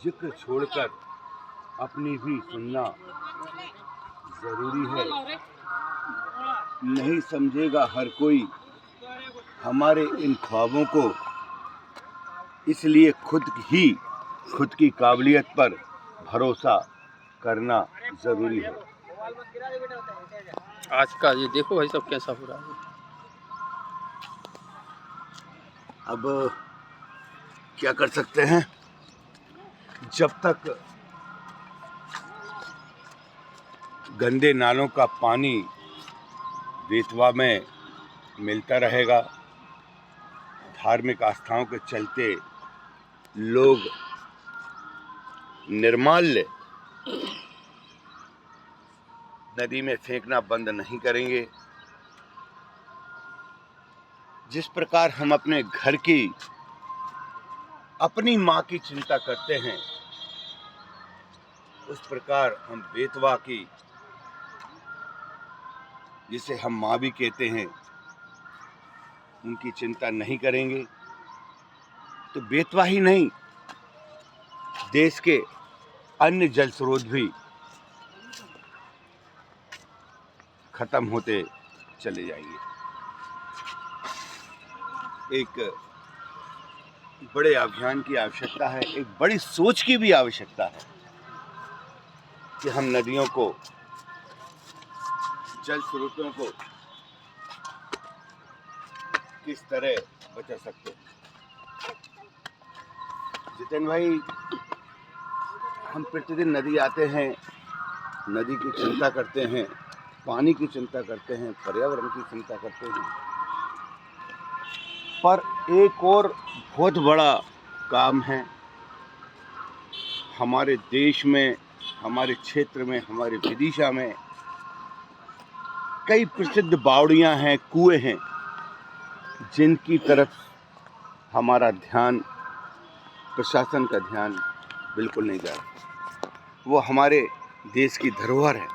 जिक्र छोड़कर अपनी भी सुनना जरूरी है। नहीं समझेगा हर कोई हमारे इन ख्वाबों को, इसलिए खुद की काबिलियत पर भरोसा करना जरूरी है। आज का ये देखो भाई सब कैसा हो रहा है। अब क्या कर सकते हैं, जब तक गंदे नालों का पानी बेतवा में मिलता रहेगा, धार्मिक आस्थाओं के चलते लोग निर्माल्य नदी में फेंकना बंद नहीं करेंगे, जिस प्रकार हम अपने घर की अपनी माँ की चिंता करते हैं, उस प्रकार हम बेतवा की, जिसे हम माँ भी कहते हैं, उनकी चिंता नहीं करेंगे तो बेतवा ही नहीं, देश के अन्य जल स्रोत भी खत्म होते चले जाएंगे। एक बड़े अभियान की आवश्यकता है, एक बड़ी सोच की भी आवश्यकता है कि हम नदियों को, जल स्रोतों को किस तरह बचा सकते हैं। जितेन भाई, हम प्रतिदिन नदी आते हैं, नदी की चिंता करते हैं, पानी की चिंता करते हैं, पर्यावरण की चिंता करते हैं, पर एक और बहुत बड़ा काम है हमारे देश में, हमारे क्षेत्र में, हमारे विदिशा में कई प्रसिद्ध बावड़ियां हैं, कुएं हैं, जिनकी तरफ हमारा ध्यान, प्रशासन का ध्यान बिल्कुल नहीं जा रहा। वो हमारे देश की धरोहर है,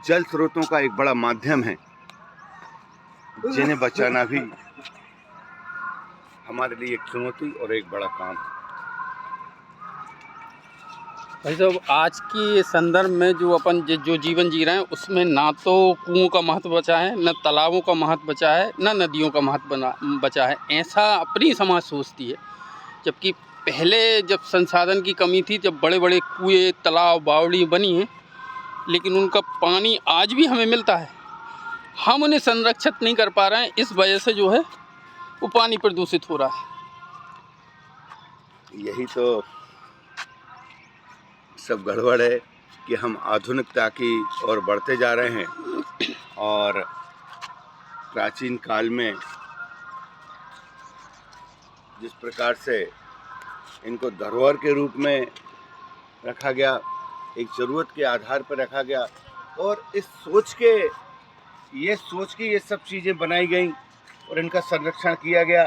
जल स्रोतों का एक बड़ा माध्यम है, जिन्हें बचाना भी हमारे लिए एक चुनौती और एक बड़ा काम है। भाई साहब, आज के संदर्भ में जो अपन जो जीवन जी रहे हैं, उसमें ना तो कुओं का महत्व बचा है, न तालाबों का महत्व बचा है, न नदियों का महत्व बचा है, ऐसा अपनी समाज सोचती है। जबकि पहले जब संसाधन की कमी थी, जब बड़े बड़े कुएं, तालाब, बावड़ी बनी हैं, लेकिन उनका पानी आज भी हमें मिलता है। हम उन्हें संरक्षित नहीं कर पा रहे हैं, इस वजह से जो है वो पानी प्रदूषित हो रहा है। यही तो सब गड़बड़ है कि हम आधुनिकता की ओर बढ़ते जा रहे हैं, और प्राचीन काल में जिस प्रकार से इनको धरोहर के रूप में रखा गया, एक ज़रूरत के आधार पर रखा गया, और ये सोच के ये सब चीज़ें बनाई गई और इनका संरक्षण किया गया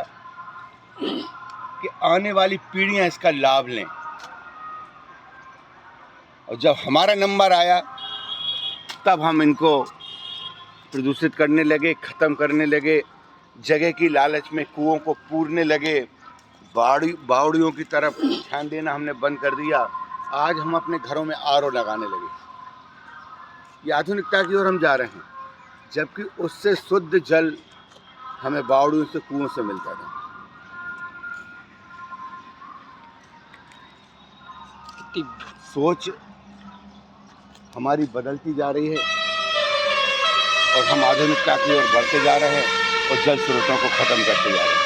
कि आने वाली पीढ़ियां इसका लाभ लें। और जब हमारा नंबर आया, तब हम इनको प्रदूषित करने लगे, ख़त्म करने लगे, जगह की लालच में कुओं को पूरने लगे, बावड़ियों की तरफ ध्यान देना हमने बंद कर दिया। आज हम अपने घरों में आरओ लगाने लगे, ये आधुनिकता की ओर हम जा रहे हैं, जबकि उससे शुद्ध जल हमें बावड़ियों से, कुओं से मिलता था। सोच हमारी बदलती जा रही है और हम आधुनिकता की ओर बढ़ते जा रहे हैं और जल स्रोतों को खत्म करते जा रहे हैं।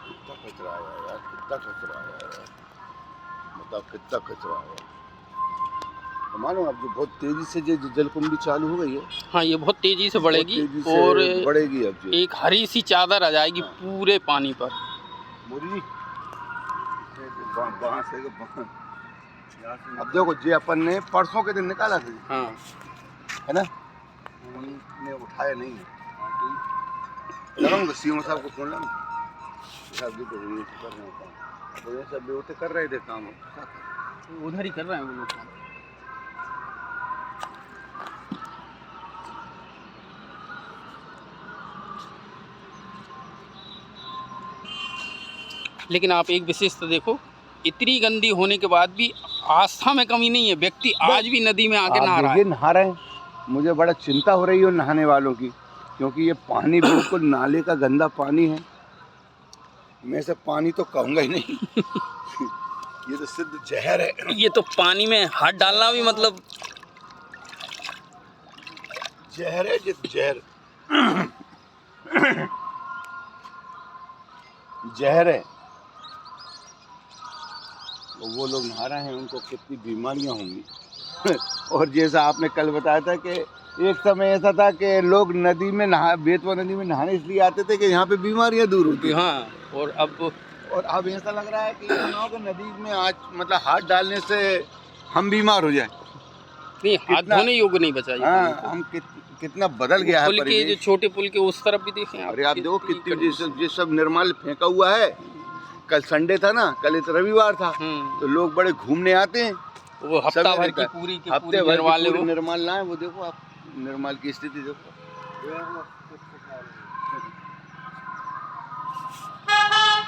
कितना कचरा है यार, कितना कचरा है यार, मतलब कितना कचरा है। तो मालूम अब जो बहुत तेजी से जो जलकुंभी चालू हो गई है, हाँ, ये बहुत तेजी से बढ़ेगी, और बढ़ेगी। अब एक हरी सी चादर आ जाएगी पूरे पानी पर। मुरली अब देखो, जे अपन ने परसों के दिन निकाला था, हाँ, है ना, उन्होंने उठाया नहीं है। चलो सीएम साहब को फोन लगा, साहब जी को ये कर रहे हैं काम, तो ये सब बेवते कर रहे थे काम, उधर ही कर रहे हैं वो लोग काम। लेकिन आप एक विशेषता देखो, इतनी गंदी होने के बाद भी आस्था में कमी नहीं है, व्यक्ति आज भी नदी में आके नहा रहा है। देखिए नहा रहे हैं, मुझे बड़ा चिंता हो रही है नहाने वालों की, क्योंकि ये पानी बिल्कुल नाले का गंदा पानी है। मैं इसे पानी तो कहूँगा ही नहीं ये तो सिद्ध जहर है। ये तो पानी में हाथ डालना भी मतलब जहर है, जहर जहर है। वो लोग नहा रहे हैं, उनको कितनी बीमारियां होंगी और जैसा आपने कल बताया था कि एक समय ऐसा था कि लोग नदी में बेतवा नदी में नहाने इसलिए आते थे कि यहाँ पे बीमारियां दूर होती। हाँ, और अब ऐसा लग रहा है कि नदी में आज मतलब हाथ डालने से हम बीमार हो जाए। नहीं, हाथ धोने योग्य नहीं बचा। हाँ, हम कितना बदल गया है पुल के जो छोटे पुल के उस तरफ भी देखें आप। अरे आप देखो कितनी ये सब निर्माल फेंका हुआ है। कल संडे था ना, कल इस रविवार था, तो लोग बड़े घूमने आते हैं। वो हफ्ता भर की पूरी निर्माल ना है। वो देखो आप निर्माल की स्थिति देखो।